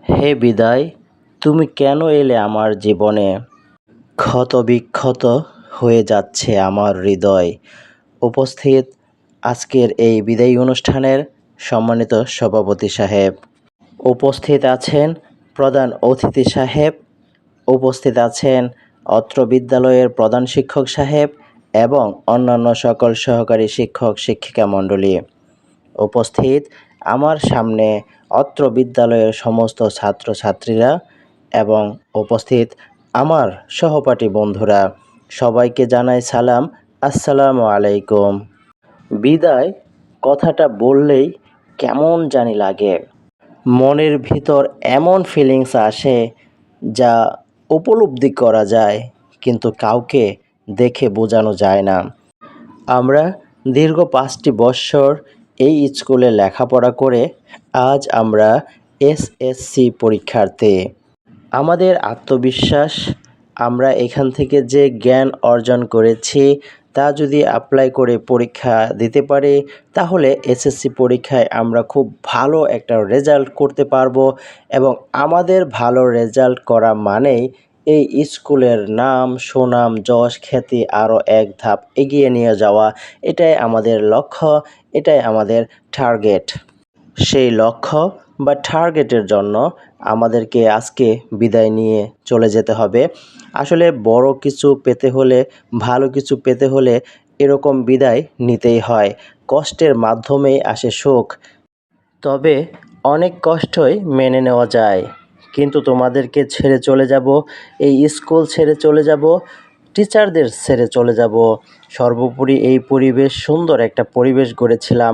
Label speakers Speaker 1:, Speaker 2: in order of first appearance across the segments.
Speaker 1: হে বিদায়, তুমি কেন এলে আমার জীবনে? ক্ষতবিক্ষত হয়ে যাচ্ছে আমার হৃদয়। উপস্থিত আজকের এই বিদায়ী অনুষ্ঠানের সম্মানিত সভাপতি সাহেব, উপস্থিত আছেন প্রধান অতিথি সাহেব, উপস্থিত আছেন অত্র বিদ্যালয়ের প্রধান শিক্ষক সাহেব এবং অন্যান্য সকল সহকারী শিক্ষক শিক্ষিকা মণ্ডলী। উপস্থিত আমার সামনে অত্র বিদ্যালয়ের সমস্ত ছাত্রছাত্রীরা এবং উপস্থিত আমার সহপাঠী বন্ধুরা, সবাইকে জানাই সালাম, আসসালামু আলাইকুম। বিদায় কথাটা বললেই কেমন জানি লাগে, মনের ভিতর এমন ফিলিংস আসে যা উপলব্ধি করা যায় কিন্তু কাউকে দেখে বোঝানো যায় না। আমরা দীর্ঘ 5টি বৎসর এই স্কুলে লেখাপড়া করে আজ আমরা এসএসসি পরীক্ষার্থী। আমাদের আত্মবিশ্বাস, আমরা এখান থেকে যে জ্ঞান অর্জন করেছি তা যদি অ্যাপ্লাই করে পরীক্ষা দিতে পারি তাহলে এসএসসি পরীক্ষায় আমরা খুব ভালো একটা রেজাল্ট করতে পারবো এবং আমাদের ভালো রেজাল্ট করা মানেই এই স্কুলের নাম, সুনাম, যশ, খ্যাতি আরও এক ধাপ এগিয়ে নিয়ে যাওয়া। এটাই আমাদের লক্ষ্য, এটাই আমাদের টার্গেট। সেই লক্ষ্য বা টার্গেটের জন্য আমাদেরকে আজকে বিদায় নিয়ে চলে যেতে হবে। আসলে বড় কিছু পেতে হলে, ভালো কিছু পেতে হলে এরকম বিদায় নিতেই হয়। কষ্টের মাধ্যমেই আসে সুখ। তবে অনেক কষ্টই মেনে নেওয়া যায়, কিন্তু তোমাদেরকে ছেড়ে চলে যাব, এই স্কুল ছেড়ে চলে যাব, টিচারদের ছেড়ে চলে যাব, সর্বোপরি এই পরিবেশ, সুন্দর একটা পরিবেশ গড়েছিলাম,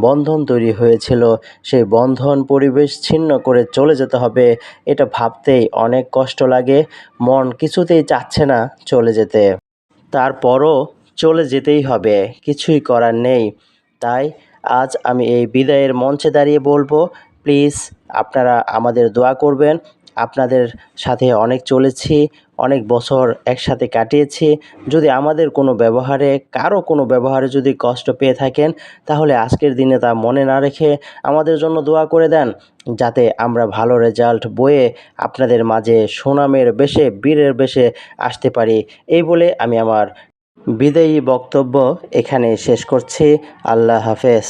Speaker 1: বন্ধন তৈরি হয়েছিল, সেই বন্ধন পরিবেশ ছিন্ন করে চলে যেতে হবে, এটা ভাবতেই অনেক কষ্ট লাগে। মন কিছুতেই চাচ্ছে না চলে যেতে, তারপরও চলে যেতেই হবে, কিছুই করার নেই। তাই আজ আমি এই বিদায়ের মঞ্চে দাঁড়িয়ে বলবো, প্লিজ আপনারা আমাদের দোয়া করবেন। আপনাদের সাথে অনেক চলেছি, অনেক বছর একসাথে কাটিয়েছি। যদি আমাদের কোনো ব্যবহারে, কারো কোনো ব্যবহারে যদি কষ্ট পেয়ে থাকেন তাহলে আজকের দিনে তা মনে না রেখে আমাদের জন্য দোয়া করে দেন, যাতে আমরা ভালো রেজাল্ট বয়ে আপনাদের মাঝে সুনামের বেশে, বীরের বেশে আসতে পারি। এই বলে আমি আমার বিদায়ী বক্তব্য এখানে শেষ করছি। আল্লাহ হাফেজ।